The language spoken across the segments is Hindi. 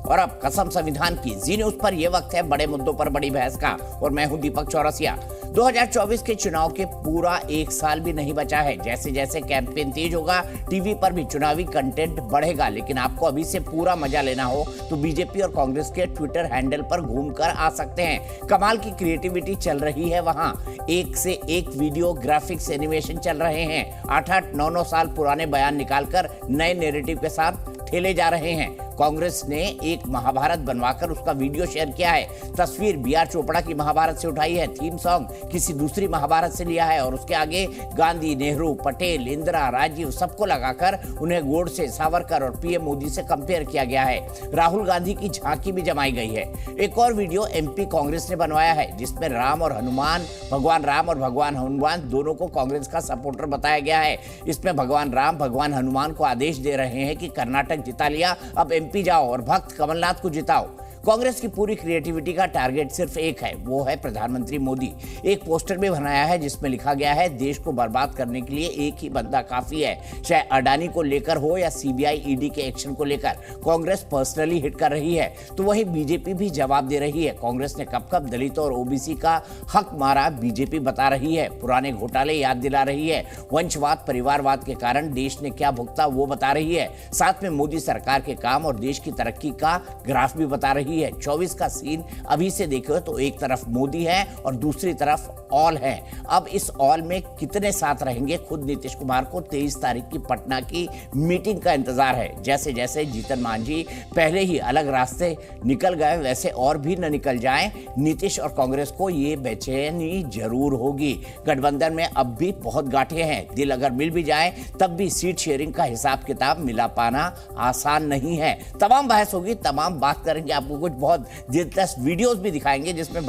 और अब कसम संविधान की। जी न्यूज पर यह वक्त है बड़े मुद्दों पर बड़ी बहस का और मैं हूं दीपक चौरसिया। 2024 के चुनाव के पूरा एक साल भी नहीं बचा है। जैसे जैसे कैंपेन तेज होगा टीवी पर भी चुनावी कंटेंट बढ़ेगा, लेकिन आपको अभी से पूरा मजा लेना हो तो बीजेपी और कांग्रेस के ट्विटर हैंडल पर घूमकर आ सकते हैं। कमाल की क्रिएटिविटी चल रही है वहां, एक से एक वीडियो, ग्राफिक्स, एनिमेशन चल रहे हैं। 8-8, 9-9 साल पुराने बयान निकालकर नए नैरेटिव के साथ ठेले जा रहे हैं। कांग्रेस ने एक महाभारत बनवाकर उसका वीडियो शेयर किया है। तस्वीर बीआर चोपड़ा की महाभारत से उठाई है, थीम सॉन्ग किसी दूसरी महाभारत से लिया है और उसके आगे गांधी, नेहरू, पटेल, इंदिरा, राजीव सबको लगाकर उन्हें गोडसे, सावरकर और पीएम मोदी से कंपेयर किया गया है। राहुल गांधी की झांकी भी जमाई गई है। एक और वीडियो एमपी कांग्रेस ने बनवाया है जिसमें राम और हनुमान, भगवान राम और भगवान हनुमान दोनों को कांग्रेस का सपोर्टर बताया गया है। इसमें भगवान राम भगवान हनुमान को आदेश दे रहे हैं कि कर्नाटक जिता लिया, अब एमपी जाओ और भक्त कमलनाथ को जिताओ। कांग्रेस की पूरी क्रिएटिविटी का टारगेट सिर्फ एक है, वो है प्रधानमंत्री मोदी। एक पोस्टर भी बनाया है जिसमें लिखा गया है, देश को बर्बाद करने के लिए एक ही बंदा काफी है। चाहे अडानी को लेकर हो या सीबीआई ईडी के एक्शन को लेकर, कांग्रेस पर्सनली हिट कर रही है। तो वही बीजेपी भी जवाब दे रही है। कांग्रेस ने कब कब दलितों और ओबीसी का हक मारा, बीजेपी बता रही है। पुराने घोटाले याद दिला रही है। वंशवाद, परिवारवाद के कारण देश ने क्या भुगता वो बता रही है। साथ में मोदी सरकार के काम और देश की तरक्की का ग्राफ भी बता रही है। 24 का सीन अभी से देखो तो एक तरफ मोदी है और दूसरी तरफ ऑल है। अब इस ऑल में कितने साथ रहेंगे, खुद नीतीश कुमार को 23 तारीख की पटना की मीटिंग का इंतजार है। जैसे जैसे जीतन मांझी पहले ही अलग रास्ते निकल गए, वैसे और भी न निकल जाएं, नीतीश और कांग्रेस को ये बेचैनी जरूर होगी। गठबंधन में अब भी बहुत गांठें हैं। दिल अगर मिल भी जाए तब भी सीट शेयरिंग का हिसाब किताब मिला पाना आसान नहीं है। तमाम बहस होगी, तमाम बात करेंगे, आपको कुछ बहुत दिलचस्प वीडियोस भी दिखाएंगे जिसमें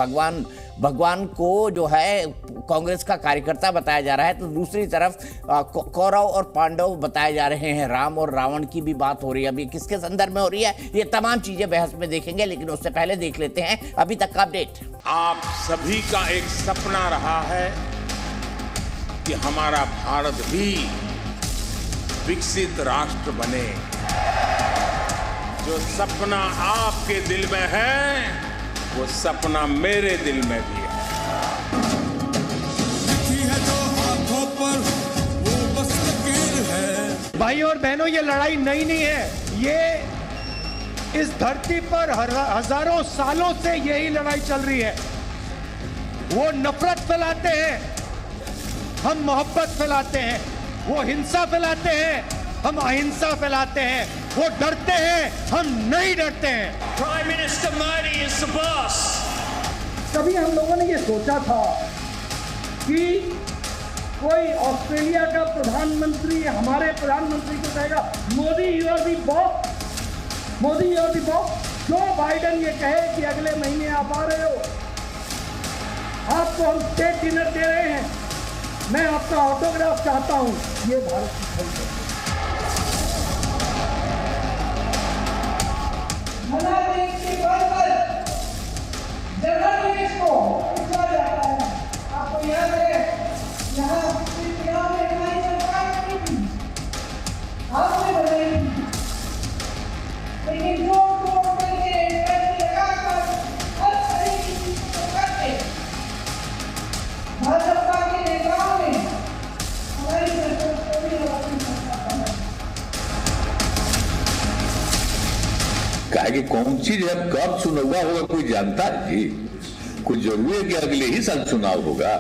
भगवान को जो है कांग्रेस का कार्यकर्ता बताया जा रहा है, तो दूसरी तरफ कौरव और पांडव बताए जा रहे हैं। राम और रावण की भी बात हो रही है। अभी किसके संदर्भ में हो रही है, ये तमाम चीजें बहस में देखेंगे, लेकिन उससे पहले देख लेते हैं अभी तक का अपडेट। आप सभी का एक सपना रहा है कि हमारा भारत भी विकसित राष्ट्र बने। जो सपना आपके दिल में है, वो सपना मेरे दिल में भी है। भाइयों और बहनों, ये लड़ाई नई नहीं है। ये इस धरती पर हजारों सालों से यही लड़ाई चल रही है। वो नफरत फैलाते हैं, हम मोहब्बत फैलाते हैं। वो हिंसा फैलाते हैं, हम अहिंसा फैलाते हैं। वो डरते हैं, हम नहीं डरते हैं। Prime minister Modi is the boss. कभी हम लोगों ने ये सोचा था कि कोई ऑस्ट्रेलिया का प्रधानमंत्री हमारे प्रधानमंत्री को कहेगा Modi you are the boss, Modi you are the boss. Joe Biden ये कहे कि अगले महीने आप आ रहे हो, आपको हम स्टेट डिनर दे रहे हैं, मैं आपका ऑटोग्राफ चाहता हूं, ये भारत की खरीद है। आपको याद है यहाँ लेकिन जो भाजपा के नेताओं ने हमारी कहा कि कौन चीज है, कब चुनाव होगा कोई जानता है जी? कुछ जरूरी है कि अगले ही साल चुनाव होगा?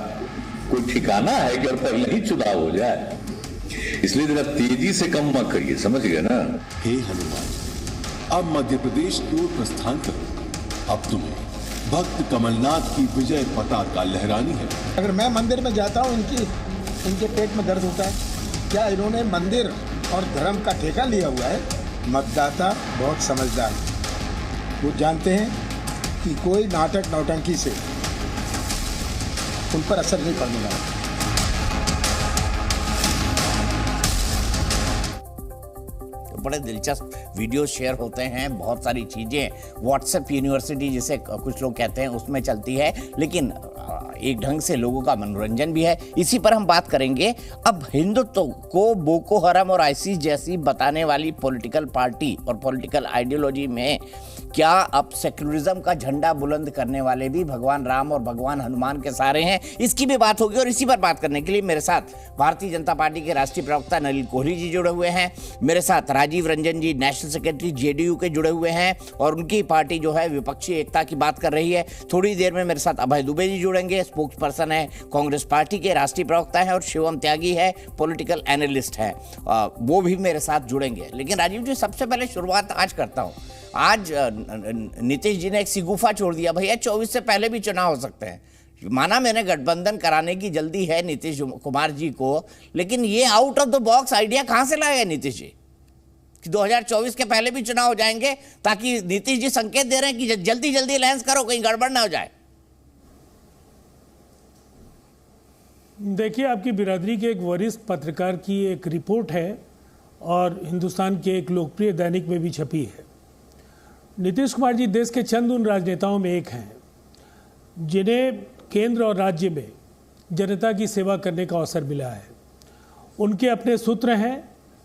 कोई ठिकाना है कि और पहले ही चुनाव हो जाए? इसलिए जरा तेजी से कम मत करिए, समझ गए ना? हे हनुमान, अब मध्य प्रदेश की ओर प्रस्थान करो। अब तुम्हें भक्त कमलनाथ की विजय पताका लहरानी है। अगर मैं मंदिर में जाता हूँ, इनके पेट में दर्द होता है। क्या इन्होंने मंदिर और धर्म का ठेका लिया हुआ है? मतदाता बहुत समझदार है। वो जानते हैं कि कोई नाटक नौटंकी से उन पर असर नहीं पड़ने वाला। बड़े दिलचस्प वीडियो शेयर होते हैं, बहुत सारी चीज़ें व्हाट्सएप यूनिवर्सिटी जिसे कुछ लोग कहते हैं उसमें चलती है। लेकिन एक ढंग से लोगों का मनोरंजन भी है। इसी पर हम बात करेंगे। अब हिंदुत्व को बोको हराम और आईसिस जैसी बताने वाली पॉलिटिकल पार्टी और पॉलिटिकल आइडियोलॉजी में क्या अब सेक्युलरिज्म का झंडा बुलंद करने वाले भी भगवान राम और भगवान हनुमान के सहारे हैं? इसकी भी बात होगी। और इसी पर बात करने के लिए मेरे साथ भारतीय जनता पार्टी के राष्ट्रीय प्रवक्ता नलिन कोहली जी जुड़े हुए हैं, मेरे साथ राजीव रंजन जी नेशनल सेक्रेटरी जेडीयू के जुड़े हुए हैं और उनकी पार्टी जो है विपक्षी एकता की बात कर रही है। थोड़ी देर में मेरे साथ अभय दुबे जी जुड़ेंगे, स्पोक्स पर्सन है कांग्रेस पार्टी के, राष्ट्रीय प्रवक्ता है, और शिवम त्यागी है, पॉलिटिकल एनालिस्ट है, वो भी मेरे साथ जुड़ेंगे। लेकिन राजीव जी, सबसे पहले शुरुआत आज करता हूँ। आज नीतीश जी ने एक सिगुफा छोड़ दिया, भैया 24 से पहले भी चुनाव हो सकते हैं। माना मैंने गठबंधन कराने की जल्दी है नीतीश कुमार जी को, लेकिन ये out of the box idea कहां से लाए नीतीश जी कि 2024 के पहले भी चुनाव हो जाएंगे, ताकि नीतीश जी संकेत दे रहे हैं कि जल्दी जल्दी अलायंस करो, कहीं गड़बड़ ना हो जाए। देखिए, आपकी बिरादरी के एक वरिष्ठ पत्रकार की एक रिपोर्ट है और हिंदुस्तान के एक लोकप्रिय दैनिक में भी छपी है। नीतीश कुमार जी देश के चंद उन राजनेताओं में एक हैं जिन्हें केंद्र और राज्य में जनता की सेवा करने का अवसर मिला है। उनके अपने सूत्र हैं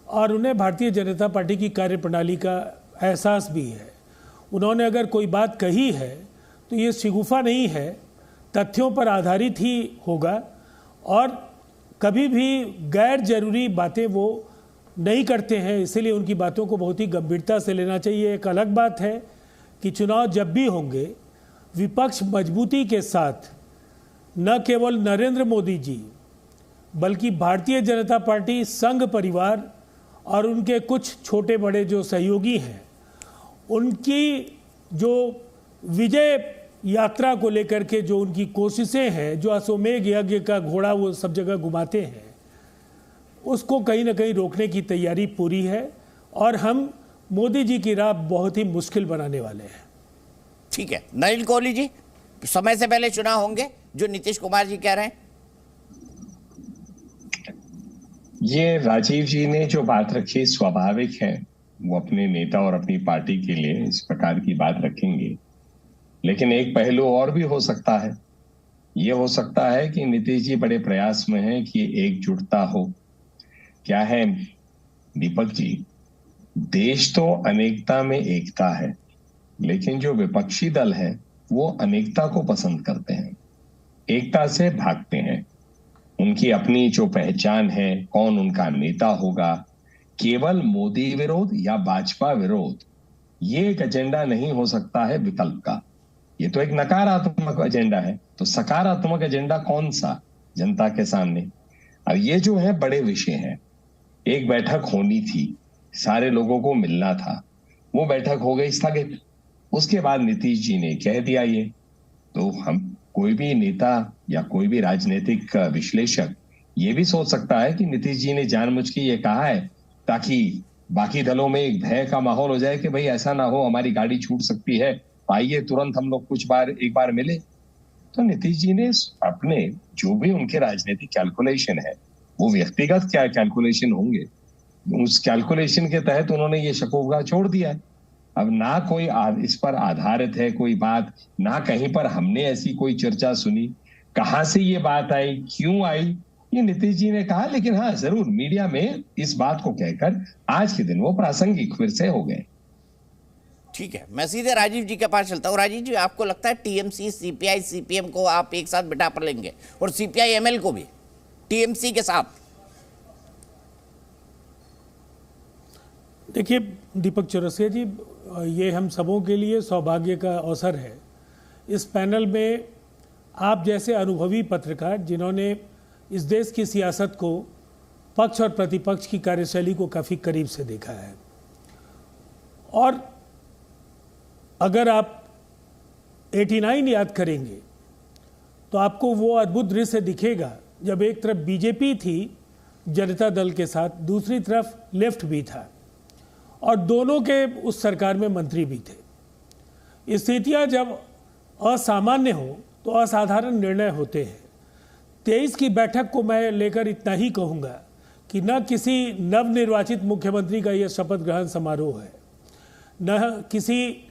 और उन्हें भारतीय जनता पार्टी की कार्यप्रणाली का एहसास भी है। उन्होंने अगर कोई बात कही है तो ये शिगुफा नहीं है, तथ्यों पर आधारित ही होगा और कभी भी गैर जरूरी बातें वो नहीं करते हैं। इसीलिए उनकी बातों को बहुत ही गंभीरता से लेना चाहिए। एक अलग बात है कि चुनाव जब भी होंगे, विपक्ष मजबूती के साथ न केवल नरेंद्र मोदी जी बल्कि भारतीय जनता पार्टी, संघ परिवार और उनके कुछ छोटे बड़े जो सहयोगी हैं, उनकी जो विजय यात्रा को लेकर के जो उनकी कोशिशें हैं, जो अश्वमेध यज्ञ का घोड़ा वो सब जगह घुमाते हैं, उसको कहीं ना कहीं रोकने की तैयारी पूरी है और हम मोदी जी की राह बहुत ही मुश्किल बनाने वाले हैं। ठीक है नलिन कोहली जी, समय से पहले चुनाव होंगे जो नीतीश कुमार जी कह रहे हैं? ये राजीव जी ने जो बात रखी स्वाभाविक है, वो अपने नेता और अपनी पार्टी के लिए इस प्रकार की बात रखेंगे। लेकिन एक पहलू और भी हो सकता है। ये हो सकता है कि नीतीश जी बड़े प्रयास में हैं कि एकजुटता हो। क्या है दीपक जी, देश तो अनेकता में एकता है, लेकिन जो विपक्षी दल है वो अनेकता को पसंद करते हैं, एकता से भागते हैं। उनकी अपनी जो पहचान है, कौन उनका नेता होगा, केवल मोदी विरोध या भाजपा विरोध, ये एक एजेंडा नहीं हो सकता है विकल्प का। ये तो एक नकारात्मक एजेंडा है। तो सकारात्मक एजेंडा कौन सा जनता के सामने? और ये जो है बड़े विषय हैं। एक बैठक होनी थी, सारे लोगों को मिलना था, वो बैठक हो गई स्थगित। उसके बाद नीतीश जी ने कह दिया ये। तो हम कोई भी नेता या कोई भी राजनीतिक विश्लेषक ये भी सोच सकता है कि नीतीश जी ने जानबूझ के ये कहा है ताकि बाकी दलों में एक भय का माहौल हो जाए कि भाई ऐसा ना हो हमारी गाड़ी छूट सकती है, आइए तुरंत हम लोग एक बार मिले। तो नीतीश जी ने अपने जो भी उनके राजनीतिक कैलकुलेशन है, वो व्यक्तिगत क्या कैलकुलेशन होंगे, उस कैलकुलेशन के तहत उन्होंने ये शकोगा छोड़ दिया है। अब ना कोई इस पर आधारित है कोई बात, ना कहीं पर हमने ऐसी कोई चर्चा सुनी, कहां से ये बात आई, क्यों आई, ये नीतीश जी ने कहा। लेकिन हाँ, जरूर मीडिया में इस बात को कहकर आज के दिन वो प्रासंगिक फिर से हो गए। ठीक है, मैं सीधे राजीव जी के पास चलता हूँ। राजीव जी, आपको लगता है टीएमसी, सीपीआई, सीपीएम को आप एक साथ बिठा पर लेंगे और सीपीआई एमएल को भी टीएमसी के साथ? देखिए दीपक चौरसिया जी, ये हम सबों के लिए सौभाग्य का अवसर है। इस पैनल में आप जैसे अनुभवी पत्रकार, जिन्होंने इस देश की सियासत को, पक्ष और प्रतिपक्ष की कार्यशैली को काफ़ी करीब से देखा है, और अगर आप 89 याद करेंगे तो आपको वो अद्भुत दृश्य दिखेगा जब एक तरफ बीजेपी थी जनता दल के साथ, दूसरी तरफ लेफ्ट भी था और दोनों के उस सरकार में मंत्री भी थे। स्थितियां जब असामान्य हो तो असाधारण निर्णय होते हैं। 23 की बैठक को मैं लेकर इतना ही कहूँगा कि न किसी नवनिर्वाचित मुख्यमंत्री का यह शपथ ग्रहण समारोह है, न किसी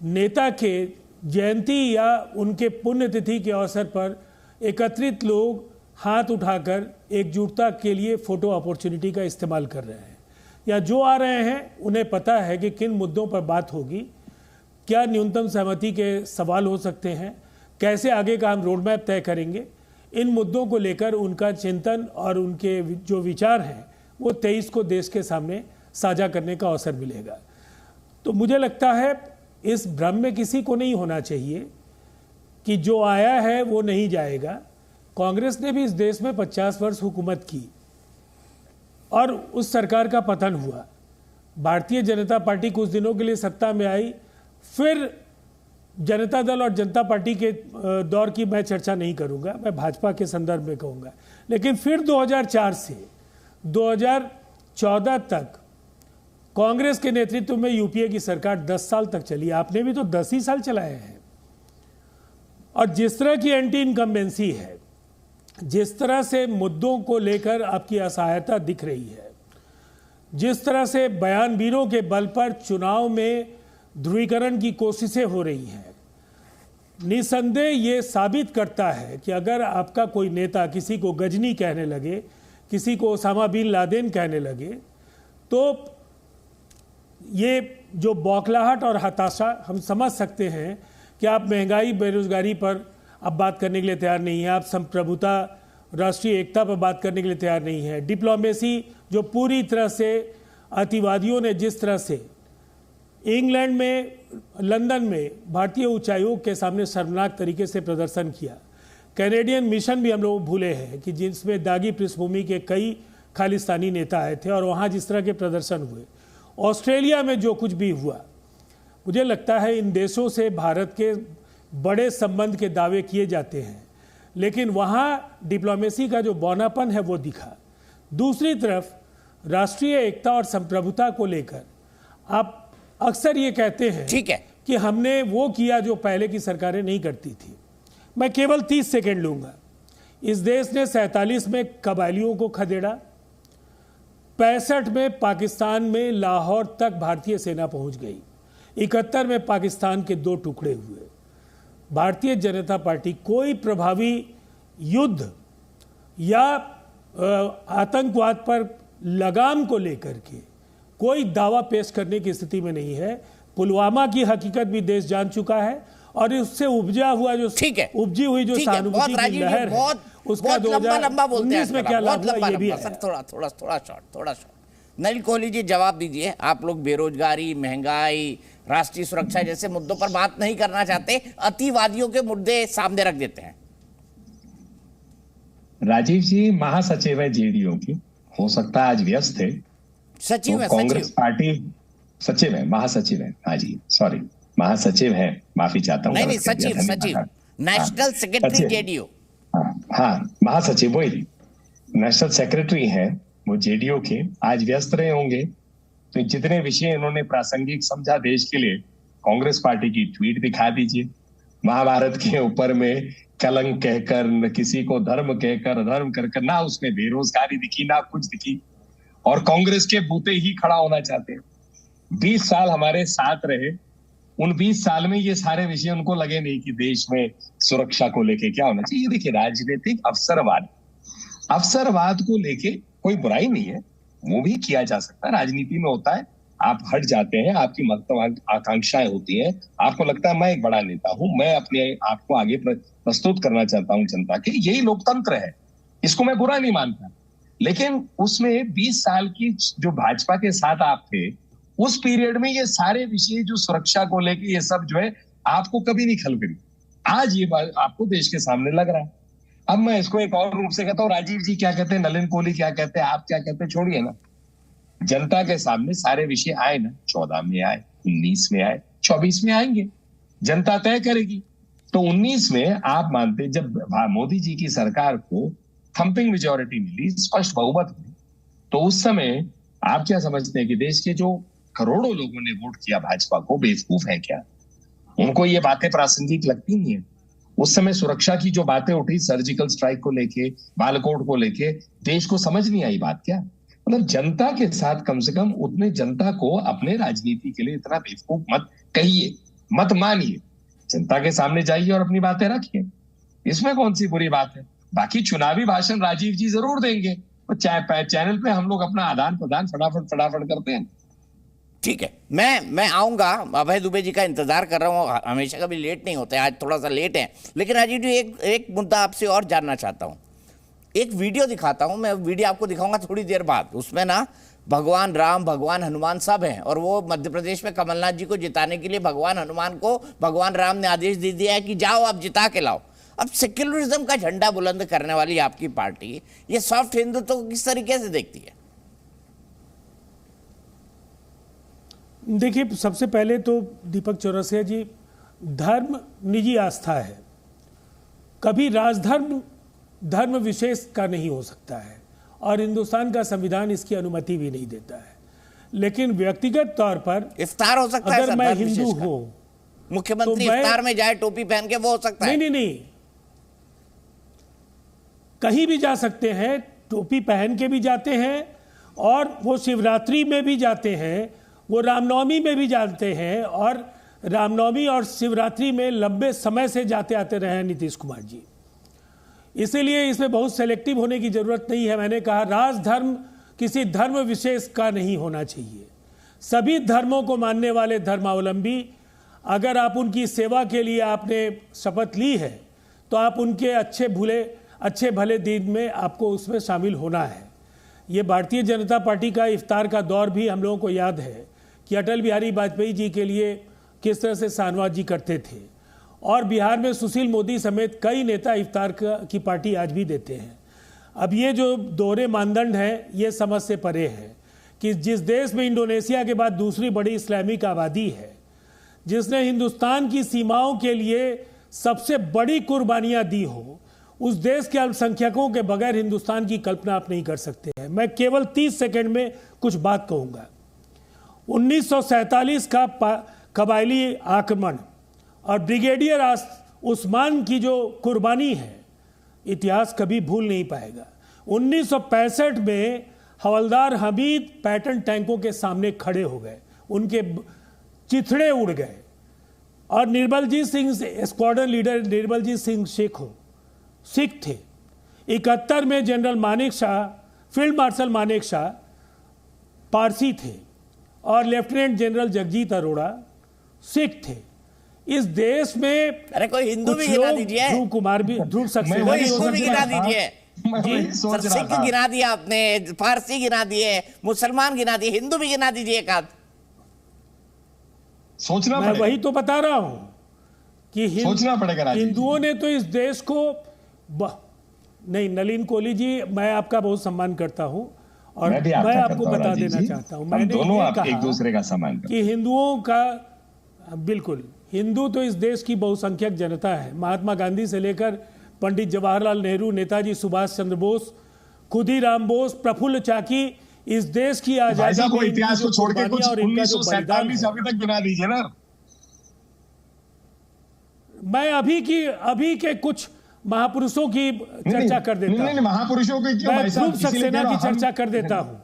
नेता के जयंती या उनके पुण्यतिथि के अवसर पर एकत्रित लोग हाथ उठाकर एकजुटता के लिए फोटो अपॉर्चुनिटी का इस्तेमाल कर रहे हैं, या जो आ रहे हैं उन्हें पता है कि किन मुद्दों पर बात होगी, क्या न्यूनतम सहमति के सवाल हो सकते हैं, कैसे आगे का हम रोड मैप तय करेंगे। इन मुद्दों को लेकर उनका चिंतन और उनके जो विचार हैं वो 23 को देश के सामने साझा करने का अवसर मिलेगा। तो मुझे लगता है इस भ्रम में किसी को नहीं होना चाहिए कि जो आया है वो नहीं जाएगा। कांग्रेस ने भी इस देश में 50 वर्ष हुकूमत की और उस सरकार का पतन हुआ। भारतीय जनता पार्टी कुछ दिनों के लिए सत्ता में आई, फिर जनता दल और जनता पार्टी के दौर की मैं चर्चा नहीं करूंगा, मैं भाजपा के संदर्भ में कहूंगा। लेकिन फिर 2004 से 2014 तक कांग्रेस के नेतृत्व में यूपीए की सरकार 10 साल तक चली। आपने भी तो 10 ही साल चलाए हैं। और जिस तरह की एंटी इनकम्बेंसी है, जिस तरह से मुद्दों को लेकर आपकी असहायता दिख रही है, जिस तरह से बयानवीरों के बल पर चुनाव में ध्रुवीकरण की कोशिशें हो रही हैं, निसंदेह ये साबित करता है कि अगर आपका कोई नेता किसी को गजनी कहने लगे, किसी को ओसामा बिन लादेन कहने लगे, तो ये जो बौखलाहट और हताशा हम समझ सकते हैं कि आप महंगाई बेरोजगारी पर अब बात करने के लिए तैयार नहीं है, आप संप्रभुता राष्ट्रीय एकता पर बात करने के लिए तैयार नहीं है। डिप्लोमेसी जो पूरी तरह से अतिवादियों ने जिस तरह से इंग्लैंड में, लंदन में भारतीय उच्चायोग के सामने शर्मनाक तरीके से प्रदर्शन किया। कैनेडियन मिशन भी हम लोग भूले हैं कि जिसमें दागी पृष्ठभूमि के कई खालिस्तानी नेता आए थे और वहाँ जिस तरह के प्रदर्शन हुए। ऑस्ट्रेलिया में जो कुछ भी हुआ, मुझे लगता है इन देशों से भारत के बड़े संबंध के दावे किए जाते हैं, लेकिन वहाँ डिप्लोमेसी का जो बौनापन है वो दिखा। दूसरी तरफ राष्ट्रीय एकता और संप्रभुता को लेकर आप अक्सर ये कहते हैं ठीक है कि हमने वो किया जो पहले की सरकारें नहीं करती थी। मैं केवल 30 सेकेंड लूंगा। इस देश ने 47 में कबायलियों को खदेड़ा, 65 में पाकिस्तान में लाहौर तक भारतीय सेना पहुंच गई, 71 में पाकिस्तान के 2 टुकड़े हुए। भारतीय जनता पार्टी कोई प्रभावी युद्ध या आतंकवाद पर लगाम को लेकर के कोई दावा पेश करने की स्थिति में नहीं है। पुलवामा की हकीकत भी देश जान चुका है और उससे उपजा हुआ जो उपजी हुई जो सहानुभूति की लहर है, उसका 2019 में क्या लाभ हुआ ये भी है। थोड़ा शॉर्ट। नलिन कोहली जी जवाब दीजिए। आप लोग बेरोजगारी, महंगाई, राष्ट्रीय सुरक्षा जैसे मुद्दों पर बात नहीं करना चाहते, अतिवादियों के मुद्दे सामने रख देते हैं। राजीव जी महासचिव है जेडीयू की, हो सकता है आज व्यस्त है। सचिव है, कांग्रेस पार्टी सचिव है, महासचिव है। हाँ जी, सॉरी, महासचिव है, माफी चाहता हूँ। नहीं, सचिव नेशनल सेक्रेटरी जेडीयू। हाँ, महासचिव वही नेशनल सेक्रेटरी है वो जेडीयू के। आज व्यस्त रहे होंगे, तो जितने विषय इन्होंने प्रासंगिक समझा देश के लिए, कांग्रेस पार्टी की ट्वीट दिखा दीजिए। महाभारत के ऊपर में कलंक कहकर, न किसी को धर्म कहकर, अधर्म कर, ना उसमें बेरोजगारी दिखी, ना कुछ दिखी, और कांग्रेस के बूते ही खड़ा होना चाहते हैं। 20 साल हमारे साथ रहे, उन 20 साल में ये सारे विषय उनको लगे नहीं कि देश में सुरक्षा को लेके क्या होना चाहिए। देखिए, राजनीतिक अवसरवाद को लेके कोई बुराई नहीं है, वो भी किया जा सकता है, राजनीति में होता है। आप हट जाते हैं, आपकी महत्वाकांक्षाएं होती हैं, आपको लगता है मैं एक बड़ा नेता हूं, मैं अपने आप को आगे प्रस्तुत करना चाहता हूं जनता के, यही लोकतंत्र है, इसको मैं बुरा नहीं मानता। लेकिन उसमें 20 साल की जो भाजपा के साथ आप थे, उस पीरियड में ये सारे विषय जो सुरक्षा को लेके ये सब जो है आपको कभी नहीं खल करी। आज ये बात आपको देश के सामने लग रहा है। अब मैं इसको एक और रूप से कहता हूँ, राजीव जी क्या कहते हैं, नलिन कोहली क्या कहते हैं, आप क्या कहते हैं, छोड़िए ना। जनता के सामने सारे विषय आए ना, 14 में आए, 19 में आए, 24 में आएंगे, जनता तय करेगी। तो 19 में आप मानते, जब मोदी जी की सरकार को थंपिंग मेजॉरिटी मिली, स्पष्ट बहुमत मिली, तो उस समय आप क्या समझते हैं कि देश के जो करोड़ों लोगों ने वोट किया भाजपा को, बेवकूफ है क्या? उनको ये बातें प्रासंगिक लगती नहीं है। उस समय सुरक्षा की जो बातें उठी, सर्जिकल स्ट्राइक को लेके, बालाकोट को लेके, देश को समझ नहीं आई बात क्या? मतलब जनता के साथ कम से कम उतने जनता को अपने राजनीति के लिए इतना बेवकूफ मत कहिए, मत मानिए। जनता के सामने जाइए और अपनी बातें रखिए। इसमें कौन सी बुरी बात है? बाकी चुनावी भाषण राजीव जी जरूर देंगे, तो चैनल पे हम लोग अपना आदान प्रदान फटाफट करते हैं। ठीक है, मैं आऊंगा, अभय दुबे जी का इंतजार कर रहा हूँ, हमेशा कभी लेट नहीं होते, आज थोड़ा सा लेट है। लेकिन राजीव जी एक मुद्दा आपसे और जानना चाहता हूँ। एक वीडियो दिखाता हूँ, मैं वीडियो आपको दिखाऊंगा थोड़ी देर बाद। उसमें ना भगवान राम, भगवान हनुमान सब हैं, और वो मध्य प्रदेश में कमलनाथ जी को जिताने के लिए भगवान हनुमान को भगवान राम ने आदेश दे दिया है कि जाओ आप जिता के लाओ। अब सेक्युलरिज्म का झंडा बुलंद करने वाली आपकी पार्टी ये सॉफ्ट हिंदुत्व को किस तरीके से देखती है? देखिए, सबसे पहले तो दीपक चौरसिया जी, धर्म निजी आस्था है, कभी राजधर्म धर्म विशेष का नहीं हो सकता है, और हिंदुस्तान का संविधान इसकी अनुमति भी नहीं देता है। लेकिन व्यक्तिगत तौर पर इफ्तार हो सकता है, अगर मैं हिंदू हूं, मुख्यमंत्री तो इफ्तार में जाए टोपी पहन के, वो हो सकता है? नहीं, कहीं भी जा सकते हैं, टोपी पहन के भी जाते हैं, और वो शिवरात्रि में भी जाते हैं, वो रामनवमी में भी जाते हैं, और रामनवमी और शिवरात्रि में लंबे समय से जाते आते रहे हैं नीतीश कुमार जी। इसीलिए इसमें बहुत सेलेक्टिव होने की जरूरत नहीं है। मैंने कहा राजधर्म किसी धर्म विशेष का नहीं होना चाहिए। सभी धर्मों को मानने वाले धर्मावलंबी, अगर आप उनकी सेवा के लिए आपने शपथ ली है, तो आप उनके अच्छे भले दिन में आपको उसमें शामिल होना है। ये भारतीय जनता पार्टी का इफ्तार का दौर भी हम लोगों को याद है कि अटल बिहारी वाजपेयी जी के लिए किस तरह से शाहनवाज जी करते थे, और बिहार में सुशील मोदी समेत कई नेता इफ्तार की पार्टी आज भी देते हैं। अब ये जो दोहरे मानदंड हैं, ये समझ से परे है कि जिस देश में इंडोनेशिया के बाद दूसरी बड़ी इस्लामिक आबादी है, जिसने हिंदुस्तान की सीमाओं के लिए सबसे बड़ी कुर्बानियां दी हो, उस देश के अल्पसंख्यकों के बगैर हिंदुस्तान की कल्पना आप नहीं कर सकते हैं। मैं केवल 30 सेकंड में कुछ बात कहूंगा। 1947 का कबायली आक्रमण और ब्रिगेडियर उस्मान की जो कुर्बानी है, इतिहास कभी भूल नहीं पाएगा। 1965 में हवलदार हमीद पैटर्न टैंकों के सामने खड़े हो गए, उनके चिथड़े उड़ गए, और निर्मलजीत सिंह, स्क्वाड्रन लीडर निर्मलजीत सिंह सिख थे। 71 में general Manek Shah, field marshal Manek Shah Parsi थे, और लेफ्टिनेंट जनरल जगजीत अरोड़ा सिख थे। इस देश में अरे कोई हिंदू भी गिना दीजिए, ध्रुव सक्सेना भी गिना दीजिए, सिख गिना दिया आपने, फारसी गिना दिए, मुसलमान गिना दिए, हिंदू भी गिना दीजिए एक आध। सोचना मैं वही तो बता रहा हूं कि सोचना पड़ेगा। हिंदुओं ने तो इस देश को नहीं, नलिन कोहली जी, मैं आपका बहुत सम्मान करता हूं, और मैं आपको बता देना चाहता हूं, मैंने दोनों आप एक दूसरे का सम्मान करते कि हिंदुओं का, बिल्कुल, हिंदू तो इस देश की बहुसंख्यक जनता है। महात्मा गांधी से लेकर पंडित जवाहरलाल नेहरू, नेताजी सुभाष चंद्र बोस, खुदीराम बोस, प्रफुल्ल चाकी, इस देश की आजादी को इतिहास को छोड़ के कुछ 1947 अभी तक गिना दीजिए ना। मैं अभी के कुछ महापुरुषों की चर्चा कर देता हूं। महापुरुषों की क्यों? मैं ध्रुव सक्सेना की चर्चा कर देता हूं।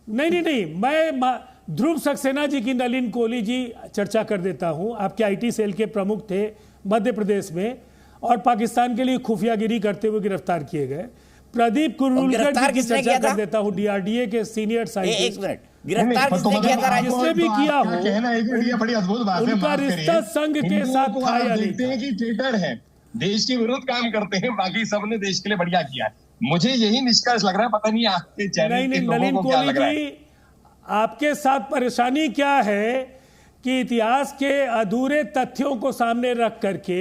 नहीं, मैं ध्रुव सक्सेना जी की, नलिन कोहली जी चर्चा कर देता हूं। आपके आईटी सेल के प्रमुख थे मध्य प्रदेश में, और पाकिस्तान के लिए खुफियागिरी करते हुए गिरफ्तार किए गए। प्रदीप कुरुलकर जी की चर्चा कर देता हूं, डीआरडीए के सीनियर साइंटिस्ट। गिरफ्तार किसने किया था? जिसने भी किया हो, कहना है बड़ी अद्भुत बात है, उनका रिश्ता संघ के साथ था या नहीं? देखते हैं कि ट्रेटर है, देश के विरुद्ध काम करते हैं, बाकी सबने देश के लिए बढ़िया किया है। मुझे यही निष्कर्ष लग रहा है, पता नहीं आपके चैनल के लोगों को क्या लग रहा है। आपके साथ परेशानी क्या है कि इतिहास के अधूरे तथ्यों को सामने रख करके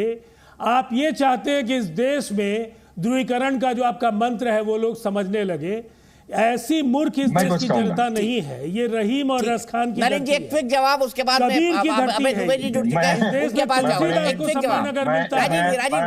आप ये चाहते हैं कि इस देश में ध्रुवीकरण का जो आपका मंत्र है वो लोग समझने लगे। ऐसी मूर्ख इस देश की जनता नहीं है। ये रहीम और रसखान की नलिन जी, एक क्विक जवाब, उसके बाद कबीर की धरती अभय दुबे जी जुड़ चुके हैं, उसके बाद राजीव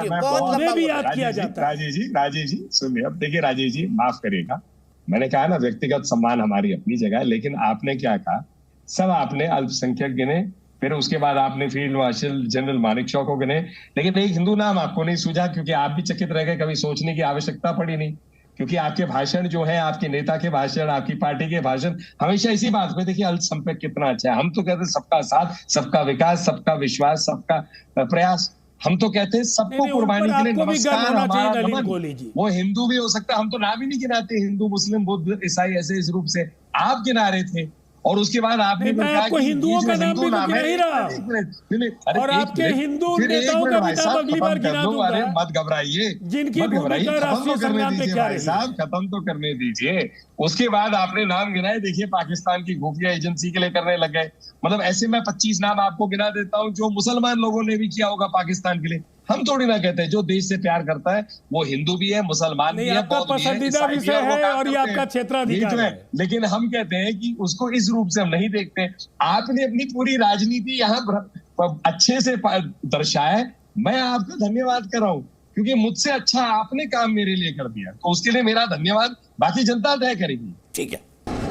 जी बहुत भी याद किया जाता है। राजीव जी सुनिए, अब देखिए राजीव जी, माफ करिएगा, मैंने कहा ना व्यक्तिगत सम्मान हमारी अपनी जगह है, लेकिन आपने क्या कहा, सब आपने अल्पसंख्यक गिने, फिर उसके बाद आपने field marshal general Manek Shaw को गिने, लेकिन एक हिंदू नाम आपको नहीं सूझा, क्योंकि आप भी चकित रह गए, कभी सोचने की आवश्यकता पड़ी नहीं, क्योंकि आपके भाषण जो है, आपके नेता के भाषण, आपकी पार्टी के भाषण हमेशा इसी बात पे, देखिए अल्पसंख्यक कितना अच्छा है। हम तो कहते हैं सबका साथ, सबका विकास, सबका विश्वास, सबका प्रयास, हम तो कहते हैं सबको कुर्बानी के लिए नमस्कार हमारा नमन। वो हिंदू भी हो सकता है, हम तो नाम ही नहीं गिनाते हिंदू मुस्लिम बुद्ध ईसाई ऐसे इस रूप से, आप गिना रहे थे और उसके बाद आपने आपको हिंदुओं का नाम भी गिना ही रहा और आपके हिंदू नेताओं का भी नाम अगली बार गिना दूंगा। मत घबराइए, जिनकी भूमिका राष्ट्रीय संग्राम में क्या रही, साहब खत्म तो करने दीजिए। उसके बाद आपने नाम गिनाए, देखिए पाकिस्तान की खुफिया एजेंसी के लिए करने लग गए। मतलब ऐसे मैं 25 नाम आपको गिना देता हूँ जो मुसलमान लोगों ने भी किया होगा पाकिस्तान के लिए। हम थोड़ी ना कहते हैं जो देश से प्यार करता है वो हिंदू भी है, मुसलमान भी है, आपका पसंदीदा विषय है और ये आपका क्षेत्राधिकार है, लेकिन हम कहते हैं कि उसको इस रूप से हम नहीं देखते। आपने अपनी पूरी राजनीति यहाँ अच्छे से दर्शाया, मैं आपका धन्यवाद कर रहा हूँ क्योंकि मुझसे अच्छा आपने काम मेरे लिए कर दिया, तो उसके लिए मेरा धन्यवाद, बाकी जनता तय करेगी। ठीक है,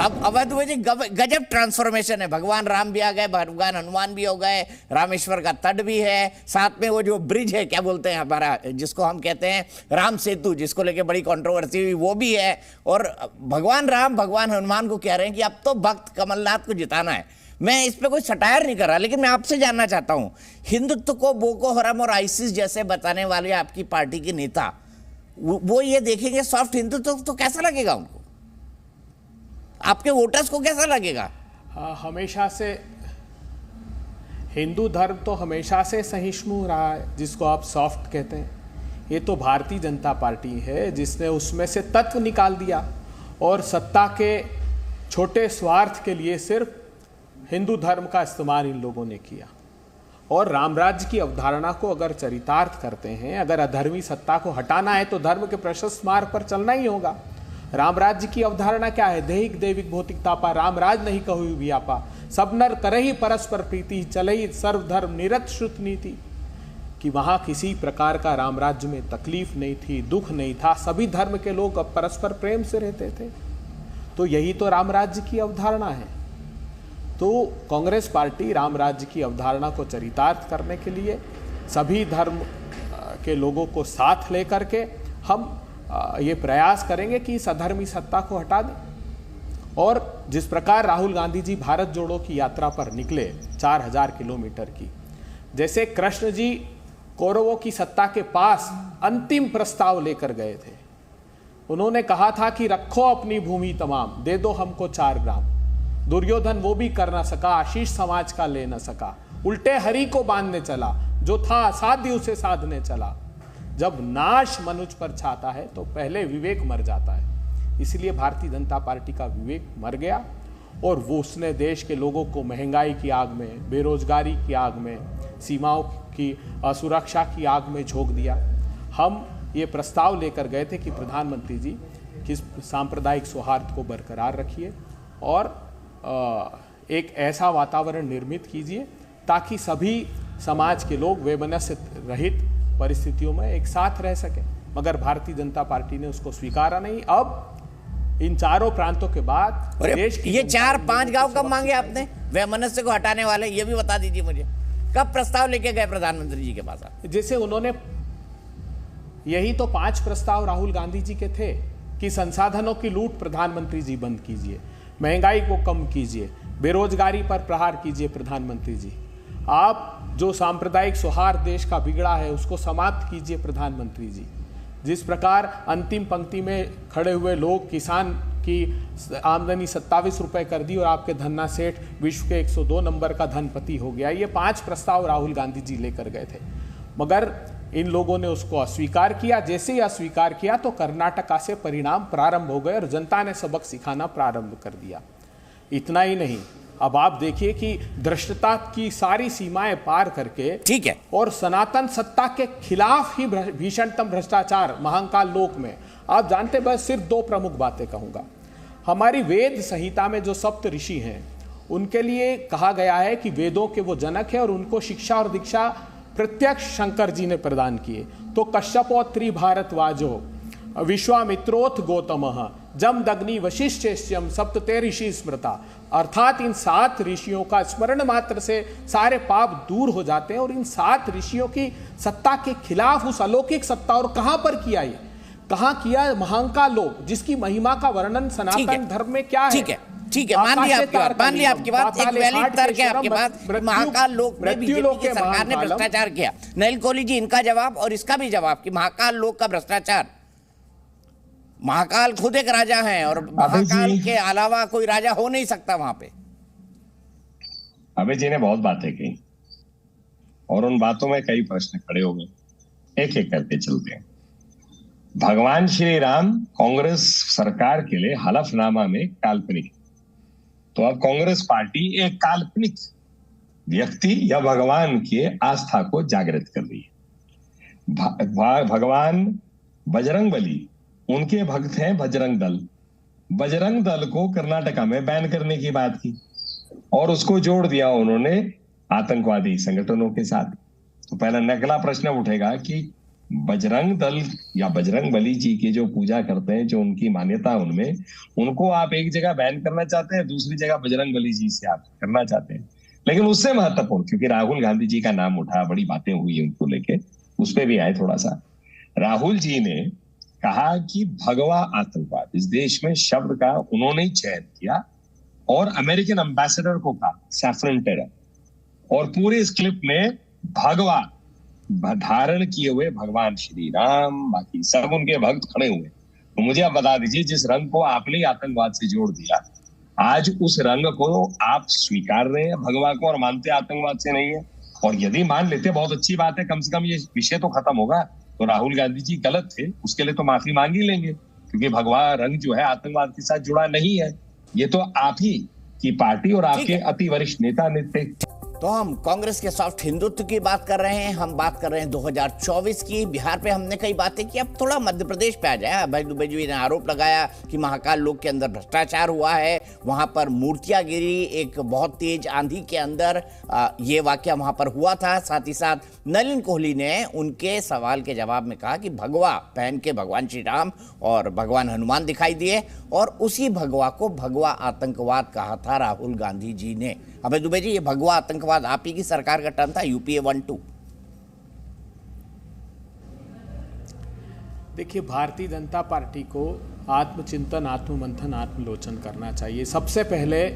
अब अवध जी गजब ट्रांसफॉर्मेशन है। भगवान राम भी आ गए, भगवान हनुमान भी हो गए, रामेश्वर का तट भी है, साथ में वो जो ब्रिज है क्या बोलते हैं हमारा, जिसको हम कहते हैं राम सेतु, जिसको लेके बड़ी कंट्रोवर्सी हुई, वो भी है। और भगवान राम भगवान हनुमान को कह रहे हैं कि अब तो भक्त कमलनाथ को जिताना है। मैं इस पे कोई सटायर नहीं कर रहा, लेकिन मैं आपसे जानना चाहता हूं, हिंदुत्व को बोको हराम और आईसिस जैसे बताने वाले आपकी पार्टी के नेता वो ये देखेंगे सॉफ्ट हिंदुत्व तो कैसा लगेगा उनको, आपके वोटर्स को कैसा लगेगा? हमेशा से हिंदू धर्म तो हमेशा से सहिष्णु रहा है, जिसको आप सॉफ्ट कहते हैं। ये तो भारतीय जनता पार्टी है जिसने उसमें से तत्व निकाल दिया और सत्ता के छोटे स्वार्थ के लिए सिर्फ हिंदू धर्म का इस्तेमाल इन लोगों ने किया। और रामराज्य की अवधारणा को अगर चरितार्थ करते हैं, अगर अधर्मी सत्ता को हटाना है तो धर्म के प्रशस्त मार्ग पर चलना ही होगा। रामराज्य की अवधारणा क्या है? दैहिक दैविक भौतिक तापा, रामराज नहीं कहु व्यापा, सब नर करहि परस्पर प्रीति, चलहि सर्वधर्म निरत श्रुत नीति। कि वहां किसी प्रकार का रामराज्य में तकलीफ नहीं थी, दुख नहीं था, सभी धर्म के लोग अब परस्पर प्रेम से रहते थे। तो यही तो रामराज्य की अवधारणा है। तो कांग्रेस पार्टी रामराज्य की अवधारणा को चरितार्थ करने के लिए सभी धर्म के लोगों को साथ लेकर के हम ये प्रयास करेंगे कि इस अधर्मी सत्ता को हटा दें। और जिस प्रकार राहुल गांधी जी भारत जोड़ो की यात्रा पर निकले 4000 किलोमीटर की, जैसे कृष्ण जी कौरवों की सत्ता के पास अंतिम प्रस्ताव लेकर गए थे, उन्होंने कहा था कि रखो अपनी भूमि तमाम, दे दो हमको 4 ग्राम। दुर्योधन वो भी कर ना सका, आशीष समाज का ले ना सका, उल्टे हरि को बांधने चला, जो था असाध्य उसे साधने चला। जब नाश मनुष्य पर छाता है तो पहले विवेक मर जाता है। इसलिए भारतीय जनता पार्टी का विवेक मर गया और वो उसने देश के लोगों को महंगाई की आग में, बेरोजगारी की आग में, सीमाओं की असुरक्षा की आग में झोंक दिया। हम ये प्रस्ताव लेकर गए थे कि प्रधानमंत्री जी किस सांप्रदायिक सौहार्द को बरकरार रखिए और एक ऐसा वातावरण निर्मित कीजिए ताकि सभी समाज के लोग वैमनस्य रहित परिस्थितियों में एक साथ रह सके। मगर भारतीय जनता पार्टी ने उसको स्वीकारा नहीं। अब इन चारों प्रांतों के बाद देश ये 4-5 गांव कब मांगे आपने वैमनस्य को हटाने वाले, ये भी बता दीजिए मुझे। कब प्रस्ताव लेके गए प्रधानमंत्री जी के पास? जैसे उन्होंने यही तो 5 प्रस्ताव राहुल गांधी जी के थे कि संसाधनों की लूट प्रधानमंत्री जी बंद कीजिए, महंगाई को कम कीजिए, बेरोजगारी पर प्रहार कीजिए प्रधानमंत्री जी, आप जो सांप्रदायिक सौहार्द देश का बिगड़ा है उसको समाप्त कीजिए प्रधानमंत्री जी। जिस प्रकार अंतिम पंक्ति में खड़े हुए लोग, किसान की आमदनी 27 रुपए कर दी और आपके धन्ना सेठ विश्व के 102 नंबर का धनपति हो गया। ये 5 प्रस्ताव राहुल गांधी जी लेकर गए थे, मगर इन लोगों ने उसको अस्वीकार किया। जैसे ही अस्वीकार किया तो कर्नाटका से परिणाम प्रारंभ हो गए और जनता ने सबक सिखाना प्रारंभ कर दिया। इतना ही नहीं, अब आप देखिए कि धृष्टता की सारी सीमाएं पार करके, ठीक है, और सनातन सत्ता के खिलाफ ही भीषणतम भ्रष्टाचार महाकाल लोक में, आप जानते, बस सिर्फ 2 प्रमुख बातें कहूंगा। हमारी वेद संहिता में जो सप्त ऋषि हैं उनके लिए कहा गया है कि वेदों के वो जनक है और उनको शिक्षा और दीक्षा प्रत्यक्ष शंकर जी ने प्रदान किए। तो कश्यपोत्री भारतवाजो विश्वामित्रोथ गौतमः जमदग्नि वशिष्ठेश्यम सप्तते ऋषि स्मृता। अर्थात इन 7 ऋषियों का स्मरण मात्र से सारे पाप दूर हो जाते हैं और इन 7 ऋषियों की सत्ता के खिलाफ उस अलौकिक सत्ता, और कहां पर किया, ये कहां किया? महाकाल लोक, जिसकी महिमा का वर्णन सनातन धर्म में क्या है? ठीक है, ठीक है, मान लिया आपकी बात, मान लिया आपकी बात, एक वैलिड तर्क है आपके पास। महाकाल लोक में बीजेपी की सरकार ने भ्रष्टाचार किया। नलिन कोहली जी, इनका जवाब और इसका भी जवाब कि महाकाल लोक का भ्रष्टाचार, महाकाल खुद एक राजा है और महाकाल के अलावा कोई राजा हो नहीं सकता वहां पे। अभय जी ने बहुत बातें कही और उन बातों में कई प्रश्न खड़े हो गए, एक एक करके चलते हैं। भगवान श्री राम कांग्रेस सरकार के लिए हलफनामा में काल्पनिक, तो अब कांग्रेस पार्टी एक काल्पनिक व्यक्ति या भगवान के आस्था को जागृत कर रही है। भगवान बजरंगबली, उनके भक्त हैं बजरंग दल। बजरंग दल को कर्नाटका में बैन करने की बात की और उसको जोड़ दिया उन्होंने आतंकवादी संगठनों के साथ। तो पहला नकला प्रश्न उठेगा कि बजरंग दल या बजरंग बली जी की जो पूजा करते हैं, जो उनकी मान्यता उनमें, उनको आप एक जगह बैन करना चाहते हैं, दूसरी जगह बजरंग बली जी से आप करना चाहते हैं। लेकिन उससे महत्वपूर्ण, क्योंकि राहुल गांधी जी का नाम उठा, बड़ी बातें हुई उनको लेके, उस पर भी आए थोड़ा सा। राहुल जी ने कहा कि भगवा आतंकवाद, इस देश में शब्द का उन्होंने ही चयन किया और अमेरिकन एम्बेसडर को कहा सैफरन टेरर, और पूरे इस क्लिप में भगवा धारण किए हुए भगवान श्री राम, बाकी सब उनके भक्त खड़े हुए। तो मुझे आप बता दीजिए, जिस रंग को आपने आतंकवाद से जोड़ दिया, आज उस रंग को आप स्वीकार रहे हैं भगवा को और मानते आतंकवाद से नहीं है। और यदि मान लेते, बहुत अच्छी बात है, कम से कम ये विषय तो खत्म होगा। तो राहुल गांधी जी गलत थे, उसके लिए तो माफी मांग ही लेंगे, क्योंकि भगवा रंग जो है आतंकवाद के साथ जुड़ा नहीं है। ये तो आप ही की पार्टी और आपके अति वरिष्ठ नेता ने थे। तो हम कांग्रेस के सॉफ्ट हिंदुत्व की बात कर रहे हैं, हम बात कर रहे हैं 2024 की। बिहार पे हमने कई बातें की, अब थोड़ा मध्य प्रदेश पे आ जाए। अभय दुबे जी ने आरोप लगाया कि महाकाल लोक के अंदर भ्रष्टाचार हुआ है, वहां पर मूर्तियां गिरी, एक बहुत तेज आंधी के अंदर ये वाकया वहां पर हुआ था। साथ ही साथ नलिन कोहली ने उनके सवाल के जवाब में कहा कि भगवा पहन के भगवान श्री राम और भगवान हनुमान दिखाई दिए और उसी भगवा को भगवा आतंकवाद कहा था राहुल गांधी जी ने। अभय दुबे जी, ये भगवा आतंकवाद आप ही की सरकार का टर्म था, यूपीए 1-2। देखिए, भारतीय जनता पार्टी को आत्मचिंतन, आत्ममंथन, आत्मलोचन करना चाहिए। सबसे पहले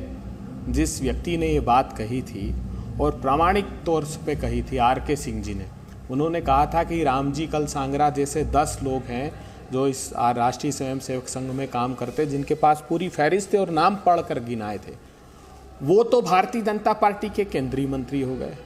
जिस व्यक्ति ने ये बात कही थी और प्रामाणिक तौर पे कही थी, आर.के. सिंह जी ने, उन्होंने कहा था कि राम जी कल सांगरा जैसे 10 लोग हैं जो इस राष्ट्रीय स्वयंसेवक संघ में काम करते, जिनके पास पूरी फहरिस्त और नाम पढ़कर गिनाए थे। वो तो भारतीय जनता पार्टी के केंद्रीय मंत्री हो गए।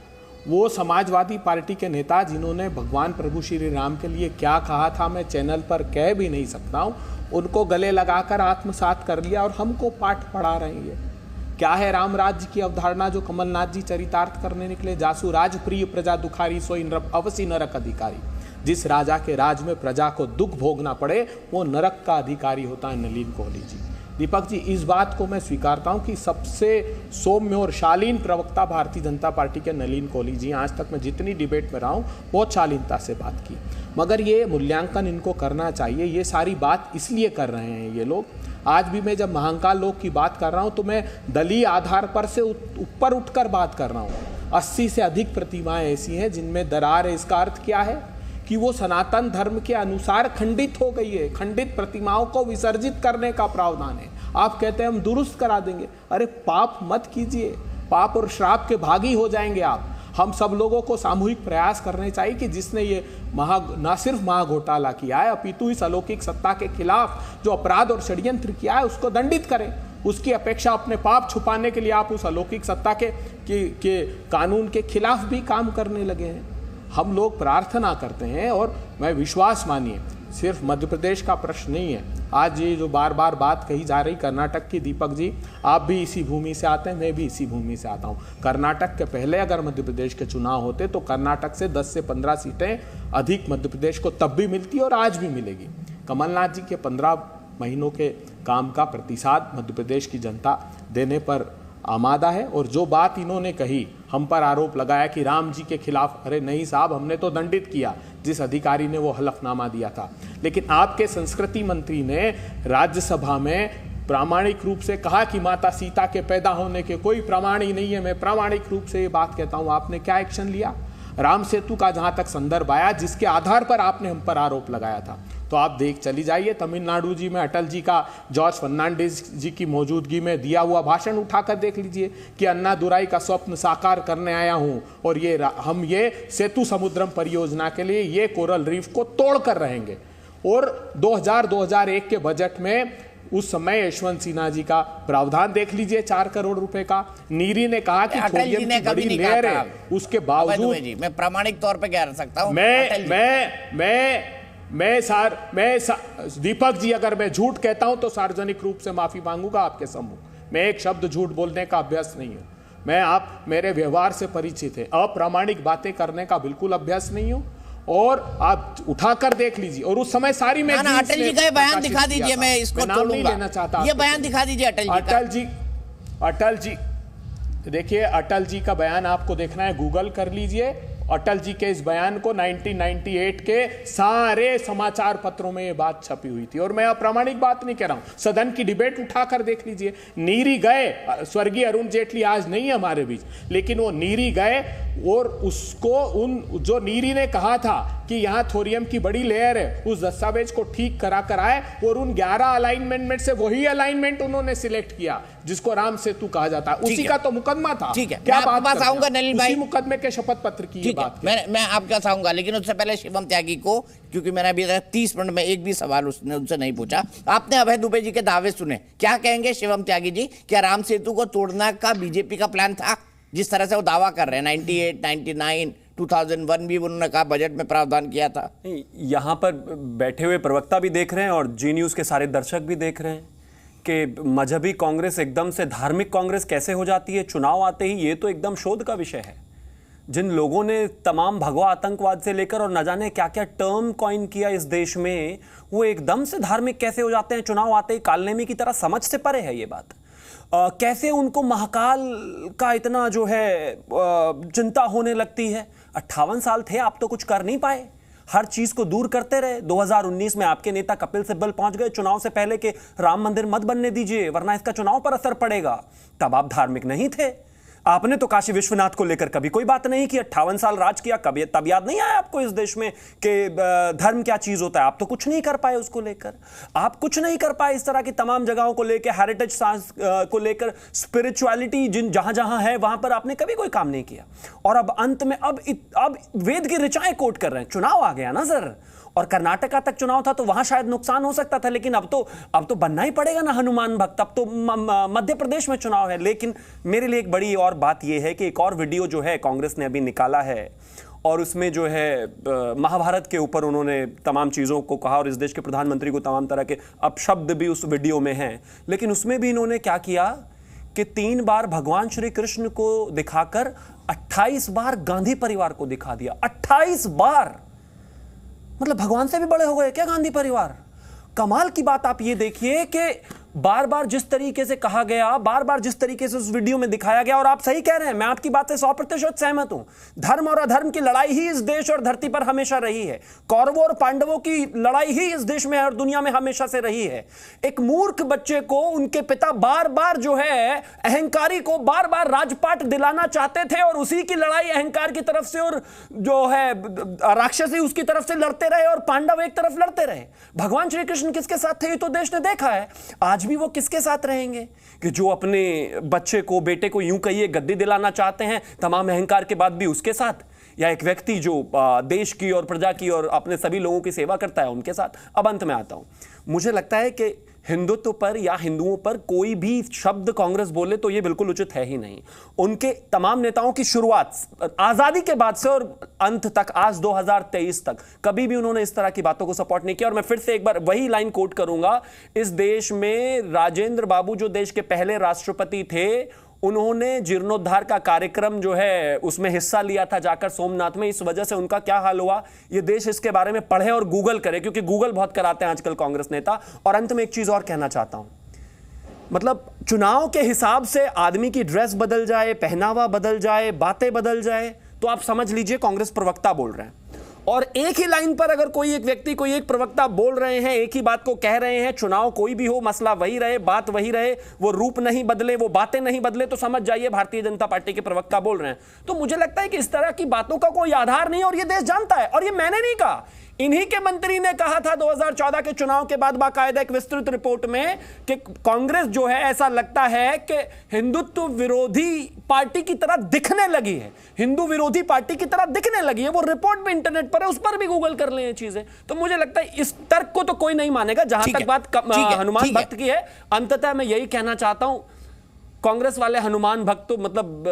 वो समाजवादी पार्टी के नेता जिन्होंने भगवान प्रभु श्री राम के लिए क्या कहा था, मैं चैनल पर कह भी नहीं सकता हूँ, उनको गले लगाकर आत्मसात कर लिया और हमको पाठ पढ़ा रहे हैं। क्या है राम राज्य की अवधारणा जो कमलनाथ जी चरितार्थ करने निकले? जासु राज प्रिय प्रजा दुखारी सोई अवसी नरक अधिकारी। जिस राजा के राज में प्रजा को दुख भोगना पड़े वो नरक का अधिकारी होता है नलिन कोहली जी। दीपक जी, इस बात को मैं स्वीकारता हूं कि सबसे सौम्य और शालीन प्रवक्ता भारतीय जनता पार्टी के नलिन कोहली जी। आज तक मैं जितनी डिबेट में रहा हूं बहुत शालीनता से बात की, मगर ये मूल्यांकन इनको करना चाहिए। ये सारी बात इसलिए कर रहे हैं ये लोग। आज भी मैं जब महाकाल लोक की बात कर रहा हूं तो मैं दलीय आधार पर से ऊपर उठकर बात कर रहा हूं। 80 से अधिक प्रतिमाएं ऐसी हैं जिनमें दरार है। इसका अर्थ क्या है कि वो सनातन धर्म के अनुसार खंडित हो गई है। खंडित प्रतिमाओं को विसर्जित करने का प्रावधान है। आप कहते हैं हम दुरुस्त करा देंगे, अरे पाप मत कीजिए, पाप और श्राप के भागी हो जाएंगे आप। हम सब लोगों को सामूहिक प्रयास करने चाहिए कि जिसने ये ना सिर्फ महाघोटाला किया है अपितु इस अलौकिक सत्ता के खिलाफ जो अपराध और षड्यंत्र किया है उसको दंडित करें। उसकी अपेक्षा अपने पाप छुपाने के लिए आप उस अलौकिक सत्ता के कानून के खिलाफ भी काम करने लगे हैं। हम लोग प्रार्थना करते हैं और मैं विश्वास मानिए सिर्फ मध्य प्रदेश का प्रश्न नहीं है। आज ये जो बार बार बात कही जा रही कर्नाटक की, दीपक जी आप भी इसी भूमि से आते हैं, मैं भी इसी भूमि से आता हूँ। कर्नाटक के पहले अगर मध्य प्रदेश के चुनाव होते तो कर्नाटक से 10 से 15 सीटें अधिक मध्य प्रदेश को तब भी मिलती और आज भी मिलेगी। कमलनाथ जी के 15 महीनों के काम का प्रतिसाद मध्य प्रदेश की जनता देने पर आमादा है। और जो बात इन्होंने कही, हम पर आरोप लगाया कि राम जी के खिलाफ, अरे नहीं साहब, हमने तो दंडित किया जिस अधिकारी ने वो हलफनामा दिया था। लेकिन आपके संस्कृति मंत्री ने राज्यसभा में प्रामाणिक रूप से कहा कि माता सीता के पैदा होने के कोई प्रमाण ही नहीं है। मैं प्रामाणिक रूप से ये बात कहता हूँ। आपने क्या एक्शन लिया? राम सेतु का जहाँ तक संदर्भ आया जिसके आधार पर आपने हम पर आरोप लगाया था, तो आप देख चली जाइए तमिलनाडु जी में अटल जी का जॉर्ज फर्नांडिस जी की मौजूदगी में दिया हुआ भाषण उठाकर देख लीजिए कि अन्नादुराई का स्वप्न साकार करने आया हूं और हम ये सेतु समुद्रम परियोजना के लिए ये कोरल रीफ को तोड़ कर रहेंगे। और 2000-2001 के बजट में उस समय यशवंत सिन्हा जी का प्रावधान देख लीजिए 4 करोड़ रुपए का। नीरी ने कहा कि थोरियम की बड़ी लेयर है, उसके बावजूद मैं प्रामाणिक तौर पे कह सकता हूं मैं दीपक जी, अगर मैं झूठ कहता हूं तो सार्वजनिक रूप से माफी मांगूंगा आपके सम्मुख। मैं एक शब्द झूठ बोलने का अभ्यास नहीं हूं। मैं आप मेरे व्यवहार से परिचित है, अप्रामाणिक बातें करने का बिल्कुल अभ्यास नहीं हूं। और आप उठाकर देख लीजिए। और उस समय सारी में अटल जी का बयान दिखा दीजिए, मैं इसको नाम नहीं लेना चाहता। ये बयान दिखा दीजिए अटल जी देखिए, अटल जी का बयान आपको देखना है, गूगल कर लीजिए। अटल जी के इस बयान को 1998 के सारे समाचार पत्रों में ये बात छपी हुई थी। और मैं अप्रामाणिक बात नहीं कह रहा हूं, सदन की डिबेट उठाकर देख लीजिए। नीरी गए, स्वर्गीय अरुण जेटली आज नहीं है हमारे बीच, लेकिन वो नीरी गए और उसको जो नीरी ने कहा था कि यहां थोरियम की बड़ी लेयर है, उस दस्तावेज को ठीक करा कर आए और उन 11 अलाइनमेंट में से वही अलाइनमेंट उन्होंने सिलेक्ट किया जिसको राम सेतु कहा जाता है। उसी का तो मुकदमा था। ठीक है, क्या बात आऊंगा नलिन भाई, मुकदमे के शपथ पत्र की बात। मैं आपके पास आऊंगा, लेकिन उससे पहले शिवम त्यागी को, क्योंकि मैंने अभी 30 मिनट में एक भी सवाल उनसे नहीं पूछा। आपने अभय दुबे जी के दावे सुने, क्या कहेंगे शिवम त्यागी जी? क्या राम सेतु को तोड़ना का बीजेपी का प्लान था, जिस तरह से वो दावा कर रहे हैं? 98, 99, 2001 भी उन्होंने कहा बजट में प्रावधान किया था। यहाँ पर बैठे हुए प्रवक्ता भी देख रहे हैं और जी न्यूज़ के सारे दर्शक भी देख रहे हैं कि मजहबी कांग्रेस एकदम से धार्मिक कांग्रेस कैसे हो जाती है चुनाव आते ही। ये तो एकदम शोध का विषय है। जिन लोगों ने तमाम भगवा आतंकवाद से लेकर और न जाने क्या क्या टर्म कॉइन किया इस देश में, वो एकदम से धार्मिक कैसे हो जाते हैं चुनाव आते ही? कालनेमी की तरह समझ से परे है ये बात। कैसे उनको महाकाल का इतना जो है चिंता होने लगती है? 58 साल थे, आप तो कुछ कर नहीं पाए, हर चीज को दूर करते रहे। 2019 में आपके नेता कपिल सिब्बल पहुंच गए चुनाव से पहले कि राम मंदिर मत बनने दीजिए वरना इसका चुनाव पर असर पड़ेगा। तब आप धार्मिक नहीं थे। आपने तो काशी विश्वनाथ को लेकर कभी कोई बात नहीं की। 58 साल राज किया, कभी तब याद नहीं आया आपको इस देश में कि धर्म क्या चीज होता है? आप तो कुछ नहीं कर पाए उसको लेकर। आप कुछ नहीं कर पाए इस तरह की तमाम जगहों को लेकर, हेरिटेज को लेकर, स्पिरिचुअलिटी जहां जहां है वहां पर आपने कभी कोई काम नहीं किया। और अब अंत में अब वेद की ऋचाएं कोट कर रहे हैं। चुनाव आ गया ना सर, और कर्नाटका तक चुनाव था तो वहां शायद नुकसान हो सकता था, लेकिन अब तो बनना ही पड़ेगा ना हनुमान भक्त। अब तो मध्य प्रदेश में चुनाव है। लेकिन मेरे लिए एक बड़ी और बात यह है कि एक और वीडियो जो है कांग्रेस ने अभी निकाला है और उसमें जो है महाभारत के ऊपर उन्होंने तमाम चीज़ों को कहा और इस देश के प्रधानमंत्री को तमाम तरह के अपशब्द भी उस वीडियो में हैं। लेकिन उसमें भी इन्होंने क्या किया कि 3 बार भगवान श्री कृष्ण को दिखाकर 28 बार गांधी परिवार को दिखा दिया। 28 बार, मतलब भगवान से भी बड़े हो गए क्या गांधी परिवार? कमाल की बात आप ये देखिए कि बार बार जिस तरीके से कहा गया, बार बार जिस तरीके से उस वीडियो में दिखाया गया, और आप सही कह रहे हैं, मैं आपकी बात से 100% सहमत हूं। धर्म और अधर्म की लड़ाई ही इस देश और धरती पर हमेशा रही है। कौरवों और पांडवों की लड़ाई ही इस देश में और दुनिया में हमेशा से रही है। एक मूर्ख बच्चे को उनके पिता बार बार जो है अहंकारी को बार बार राजपाट दिलाना चाहते थे और उसी की लड़ाई अहंकार की तरफ से और जो है राक्षसी उसकी तरफ से लड़ते रहे और पांडव एक तरफ लड़ते रहे। भगवान श्री कृष्ण किसके साथ थे ये तो देश ने देखा है। आज भी वो किसके साथ रहेंगे कि जो अपने बच्चे को, बेटे को यूं कहिए गद्दी दिलाना चाहते हैं तमाम अहंकार के बाद भी उसके साथ, या एक व्यक्ति जो देश की और प्रजा की और अपने सभी लोगों की सेवा करता है उनके साथ। अब अंत में आता हूं, मुझे लगता है कि हिंदुत्व पर या हिंदुओं पर कोई भी शब्द कांग्रेस बोले तो यह बिल्कुल उचित है ही नहीं। उनके तमाम नेताओं की शुरुआत आजादी के बाद से और अंत तक आज 2023 तक कभी भी उन्होंने इस तरह की बातों को सपोर्ट नहीं किया। और मैं फिर से एक बार वही लाइन कोट करूंगा, इस देश में राजेंद्र बाबू जो देश के पहले राष्ट्रपति थे, उन्होंने जीर्णोद्धार का कार्यक्रम जो है उसमें हिस्सा लिया था जाकर सोमनाथ में। इस वजह से उनका क्या हाल हुआ ये देश इसके बारे में पढ़े और गूगल करे, क्योंकि गूगल बहुत कराते हैं आजकल कांग्रेस नेता। और अंत में एक चीज और कहना चाहता हूं, मतलब चुनाव के हिसाब से आदमी की ड्रेस बदल जाए, पहनावा बदल जाए, बातें बदल जाए तो आप समझ लीजिए कांग्रेस प्रवक्ता बोल रहे हैं। और एक ही लाइन पर अगर कोई एक व्यक्ति, कोई एक प्रवक्ता बोल रहे हैं, एक ही बात को कह रहे हैं, चुनाव कोई भी हो, मसला वही रहे, बात वही रहे, वो रूप नहीं बदले, वो बातें नहीं बदले, तो समझ जाइए भारतीय जनता पार्टी के प्रवक्ता बोल रहे हैं। तो मुझे लगता है कि इस तरह की बातों का कोई आधार नहीं है और ये देश जानता है। और ये मैंने नहीं कहा, इन्हीं के मंत्री ने कहा था 2014 के चुनाव के बाद बाकायदा एक विस्तृत रिपोर्ट में कि कांग्रेस जो है ऐसा लगता है कि हिंदुत्व विरोधी पार्टी की तरह दिखने लगी है, हिंदू विरोधी पार्टी की तरह दिखने लगी है। वो रिपोर्ट भी इंटरनेट पर है, उस पर भी गूगल कर ले चीजें। तो मुझे लगता है इस तर्क को तो कोई नहीं मानेगा। जहां तक बात हनुमान भक्त की है, अंततः मैं यही कहना चाहता हूं, कांग्रेस वाले हनुमान भक्त तो मतलब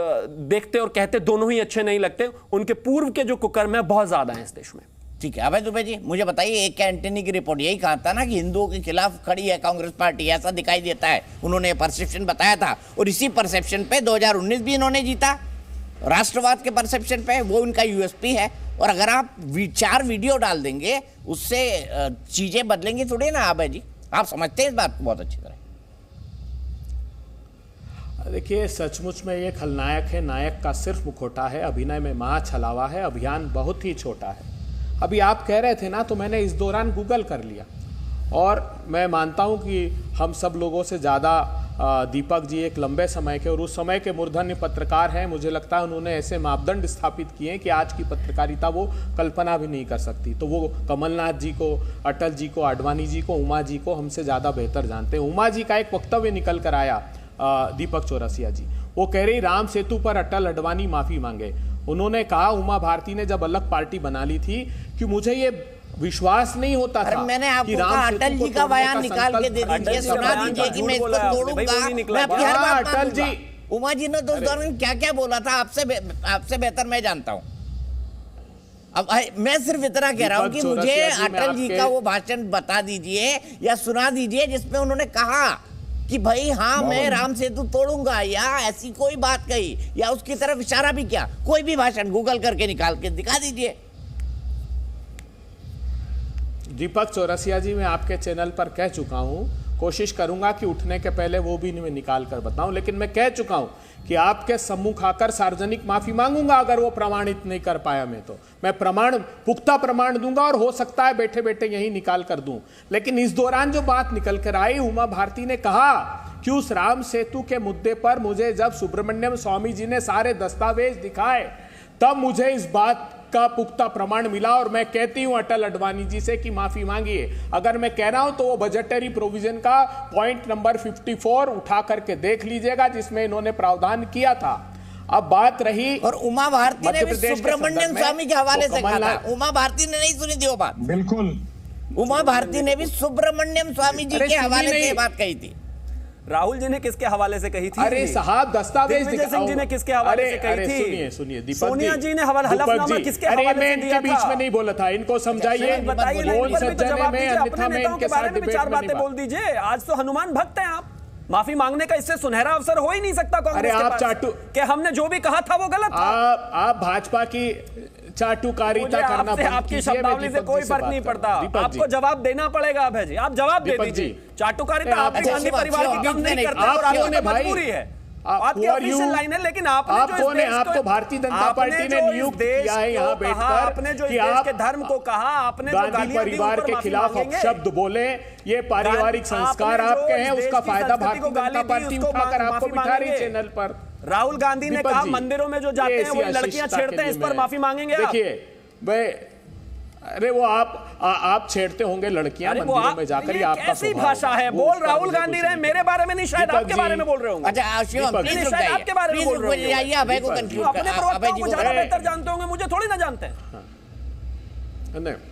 देखते और कहते दोनों ही अच्छे नहीं लगते। उनके पूर्व के जो कुकर्म है बहुत ज्यादा है इस देश में। ठीक है अभय दुबे जी, मुझे बताइए, एक एंटनी की रिपोर्ट यही कहा था ना कि हिंदुओं के खिलाफ खड़ी है कांग्रेस पार्टी, ऐसा दिखाई देता है। उन्होंने परसेप्शन बताया था और इसी परसेप्शन पे 2019 भी इन्होंने जीता, राष्ट्रवाद के परसेप्शन पे। वो उनका यूएसपी है। और अगर आप 4 वीडियो डाल देंगे उससे चीजें बदलेंगी थोड़ी ना अभय जी, आप समझते हैं इस बात को बहुत अच्छी तरह। देखिए, सचमुच में ये खलनायक है, नायक का सिर्फ मुखौटा है, अभिनय में महा छलावा है, अभियान बहुत ही छोटा है। अभी आप कह रहे थे ना, तो मैंने इस दौरान गूगल कर लिया और मैं मानता हूं कि हम सब लोगों से ज़्यादा दीपक जी एक लंबे समय के और उस समय के मूर्धन्य पत्रकार हैं। मुझे लगता है उन्होंने ऐसे मापदंड स्थापित किए हैं कि आज की पत्रकारिता वो कल्पना भी नहीं कर सकती। तो वो कमलनाथ जी को, अटल जी को, आडवाणी जी को, उमा जी को हमसे ज़्यादा बेहतर जानते हैं। उमा जी का एक वक्तव्य निकल कर आया, दीपक चौरसिया जी, वो कह रही राम सेतु पर अटल अडवाणी माफी मांगे। उन्होंने कहा उमा भारती ने जब अलग पार्र्टी बना ली थी कि मुझे ये विश्वास नहीं होता था। मैंने आपको कहा अटल जी का बयान निकाल के दे दीजिए, सुना दीजिए कि मैं इसको तोड़ूंगा, मैं आपकी हर बात अटल जी, उमा जी ने तो उस दौरान क्या क्या बोला था आपसे बेहतर मैं जानता हूँ। अब मैं सिर्फ इतना कह रहा हूँ कि मुझे अटल जी का वो भाषण बता दीजिए या सुना दीजिए जिसमें उन्होंने कहा कि भाई हाँ मैं राम सेतु तोड़ूंगा, या ऐसी कोई बात कही, या उसकी तरफ इशारा भी किया। कोई भी भाषण गूगल करके निकाल के दिखा दीजिए। दीपक चौरसिया जी, मैं आपके चैनल पर कह चुका हूं, कोशिश करूंगा कि उठने के पहले वो भी मैं निकाल कर बताऊं, लेकिन मैं कह चुका हूं कि आपके सम्मुख आकर सार्वजनिक माफी मांगूंगा अगर वो प्रमाणित नहीं कर पाया। मैं पुख्ता प्रमाण दूंगा और हो सकता है बैठे बैठे यही निकाल कर दूं। लेकिन इस दौरान जो बात निकल कर आई, उमा भारती ने कहा कि उस राम सेतु के मुद्दे पर मुझे जब सुब्रमण्यम स्वामी जी ने सारे दस्तावेज दिखाए तब मुझे इस बात का पुख्ता प्रमाण मिला और मैं कहती हूं अटल अडवाणी जी से कि माफी मांगिए। अगर मैं कह रहा हूं तो वो बजटरी प्रोविजन का पॉइंट नंबर 54 उठा करके देख लीजिएगा जिसमें इन्होंने प्रावधान किया था। अब बात रही, और उमा भारती ने भी सुब्रमण्यम स्वामी के हवाले से कहा था। उमा भारती ने नहीं सुनी थी वो बात। बिल्कुल, उमा भारती ने भी सुब्रमण्यम स्वामी जी के हवाले से बात कही थी। राहुल जी ने किसके हवाले से कही थी? अरे साहब, दस्तावेज दिग्विजय सिंह जी ने किसके हवाले से कही थी? सुनिए दीपक सोनिया जी ने हलफनामा किसके हवाले से दिया था? अरे मैं इनके बीच में नहीं बोला था, इनको समझाइए। बताइए, अपने नेताओं के बारे में भी 4 बातें बोल दीजिए। आज तो हनुमान भक्त हैं आप, माफी मांगने का इससे सुनहरा अवसर हो ही नहीं सकता कांग्रेस के पास। चाटू कि हमने जो भी कहा था वो गलत था। आप भाजपा की चाटुकारिता करना, आपकी शब्दावली से कोई फर्क नहीं पड़ता। आपको जवाब देना पड़ेगा अभय जी, आप जवाब दे दीजिए। चाटुकारिता आप गांधी परिवार की कम नहीं करते और आपको मजबूरी है, आपकी ऑफिशियल लाइन है। लेकिन आपको भारतीय जनता पार्टी ने नियुक्त किया है यहाँ बैठकर, आपने जो इस देश के धर्म को कहा, आपने जो गांधी परिवार के खिलाफ अपशब्द बोले, ये पारिवारिक संस्कार आपके हैं, उसका फायदा भारतीय जनता पार्टी उठाकर आपको बिठा रही चैनल पर। राहुल गांधी ने कहा मंदिरों में जो जाते हैं वो लड़कियां छेड़ते हैं, इस पर माफी मांगेंगे? देखिए अरे वो आप छेड़ते होंगे लड़कियां मंदिरों में जाकर, ये आपका कैसी भाषा है? बोल राहुल गांधी रहे, मेरे बारे में नहीं, शायद आपके बारे में बोल रहे होंगे। अच्छा शिवम, प्लीज शायद आपके बारे में बोल रहे होंगे। अभय को कंफ्यूज अपने प्रवक्ताओं को ज्यादा बेहतर जानते होंगे, मुझे थोड़ी ना जानते हैं।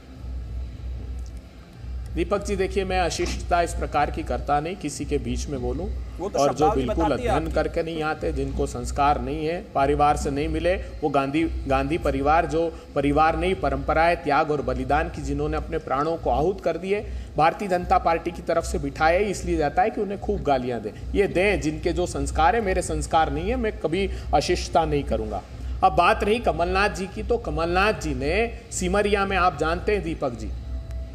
दीपक जी देखिए, मैं अशिष्टता इस प्रकार की करता नहीं, किसी के बीच में बोलूं, और जो बिल्कुल अध्ययन करके नहीं आते, जिनको संस्कार नहीं है, परिवार से नहीं मिले, वो गांधी परिवार जो परिवार नहीं, परंपराएं, त्याग और बलिदान की, जिन्होंने अपने प्राणों को आहूत कर दिए, भारतीय जनता पार्टी की तरफ से बिठाए, इसलिए जाता है कि उन्हें खूब गालियां दें। ये दें जिनके जो संस्कार है, मेरे संस्कार नहीं है, मैं कभी अशिष्टता नहीं करूंगा। अब बात रही कमलनाथ जी की, तो कमलनाथ जी ने सिमरिया में, आप जानते हैं दीपक जी,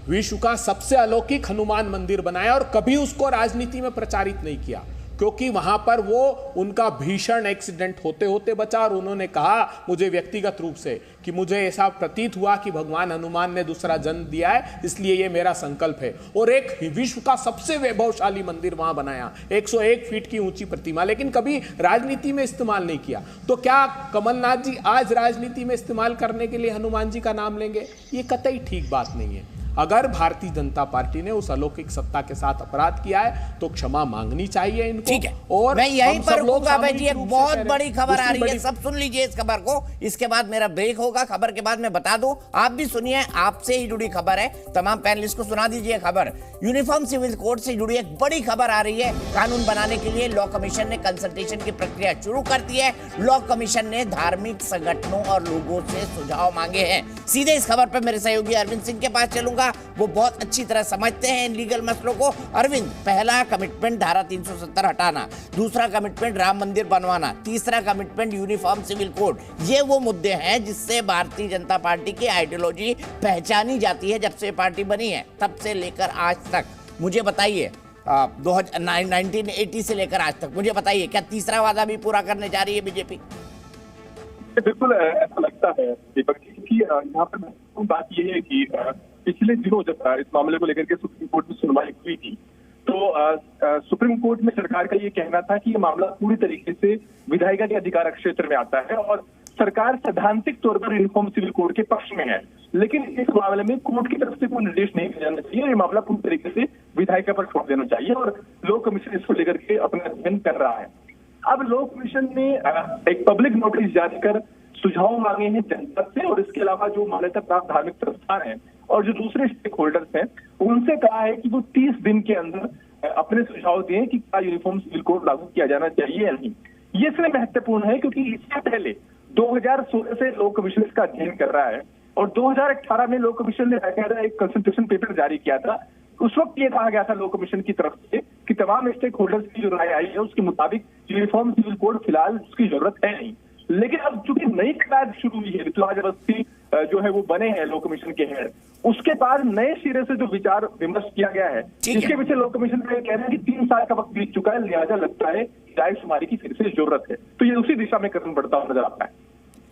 विश्व का सबसे अलौकिक हनुमान मंदिर बनाया और कभी उसको राजनीति में प्रचारित नहीं किया। क्योंकि वहां पर वो उनका भीषण एक्सीडेंट होते होते बचा और उन्होंने कहा मुझे व्यक्तिगत रूप से कि मुझे ऐसा प्रतीत हुआ कि भगवान हनुमान ने दूसरा जन्म दिया है, इसलिए ये मेरा संकल्प है। और एक विश्व का सबसे वैभवशाली मंदिर वहां बनाया, 101 फीट की ऊंची प्रतिमा, लेकिन कभी राजनीति में इस्तेमाल नहीं किया। तो क्या कमलनाथ जी आज राजनीति में इस्तेमाल करने के लिए हनुमान जी का नाम लेंगे? ये कतई ठीक बात नहीं है। अगर भारतीय जनता पार्टी ने उस अलौकिक सत्ता के साथ अपराध किया है तो क्षमा मांगनी चाहिए इनको। ठीक है, और मैं यहीं पर रुकूंगा भाई जी। एक बहुत बड़ी खबर आ रही है, सब सुन लीजिए इस खबर को। इसके बाद मेरा ब्रेक होगा, खबर के बाद मैं बता दूं, आप भी सुनिए, आपसे ही जुड़ी खबर है। तमाम पैनलिस्ट को सुना दीजिए खबर। यूनिफॉर्म सिविल कोड से जुड़ी एक बड़ी खबर आ रही है। कानून बनाने के लिए लॉ कमीशन ने कंसल्टेशन की प्रक्रिया शुरू कर दी है। लॉ कमीशन ने धार्मिक संगठनों और लोगों से सुझाव मांगे हैं। सीधे इस खबर पर मेरे सहयोगी अरविंद सिंह के पास चलूंगा, वो बहुत अच्छी तरह समझते हैं इन लीगल मसलों को। अरविंद, पहला कमिटमेंट धारा 370 हटाना, दूसरा कमिटमेंट राम मंदिर बनवाना, तीसरा कमिटमेंट यूनिफॉर्म सिविल कोड, ये वो मुद्दे हैं जिससे भारतीय जनता पार्टी की आइडियोलॉजी पहचानी जाती है। जब से पार्टी बनी है तब से लेकर आज तक, मुझे बताइए 1980 से लेकर आज तक, मुझे बताइए क्या तीसरा वादा भी पूरा करने जा रही है बीजेपी? बिल्कुल ऐसा लगता है दीपक जी, कि यहाँ पर बात यह है कि पिछले दिनों जब इस मामले को लेकर के सुप्रीम कोर्ट में सुनवाई हुई थी तो सुप्रीम कोर्ट में सरकार का ये कहना था कि ये मामला पूरी तरीके से विधायिका के अधिकार क्षेत्र में आता है और सरकार सैद्धांतिक तौर पर यूनिफॉर्म सिविल कोड के पक्ष में है। लेकिन इस मामले में कोर्ट की तरफ से कोई निर्देश नहीं दिया जाना चाहिए, ये मामला पूरी तरीके से विधायिका पर छोड़ देना चाहिए और लॉ कमीशन इसको लेकर के अपना अध्ययन कर रहा है। अब लॉ कमीशन ने एक पब्लिक नोटिस जारी कर सुझाव मांगे हैं जनता से और इसके अलावा जो मान्यता प्राप्त धार्मिक संस्थान है और जो दूसरे स्टेक होल्डर्स हैं उनसे कहा है कि वो 30 दिन के अंदर अपने सुझाव दें कि क्या यूनिफॉर्म सिविल कोड लागू किया जाना चाहिए या नहीं। ये इसलिए महत्वपूर्ण है क्योंकि इससे पहले 2016 से लॉ कमीशन इसका अध्ययन कर रहा है और 2018 में लॉ कमीशन ने एक कंसल्टेशन पेपर जारी किया था। उस वक्त ये कहा गया था लॉ कमीशन की तरफ से कि तमाम स्टेक होल्डर्स की जो राय आई है उसके मुताबिक यूनिफॉर्म सिविल कोड फिलहाल उसकी जरूरत है नहीं। लेकिन अब चूंकि नई कतार शुरू हुई है, ऋतुराज अवस्थी जो है वो बने हैं लॉ कमीशन के हेड, उसके बाद नए सिरे से जो विचार विमर्श किया गया है जिसके पीछे लॉ कमीशन का कहना है कि 3 साल का वक्त बीत चुका है, लिहाजा लगता है रायशुमारी की फिर से जरूरत है। तो ये उसी दिशा में कदम बढ़ता हुआ नजर आता है।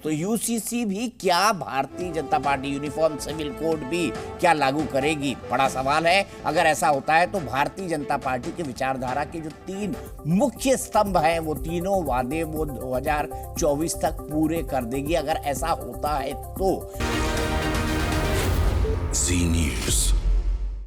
तो यूसीसी भी क्या Bharatiya Janata party uniform civil code भी क्या लागू करेगी? बड़ा सवाल है। अगर ऐसा होता है तो भारतीय जनता पार्टी की विचारधारा के जो 3 मुख्य स्तंभ हैं वो तीनों वादे वो 2024 तक पूरे कर देगी। अगर ऐसा होता है तो जी न्यूज़।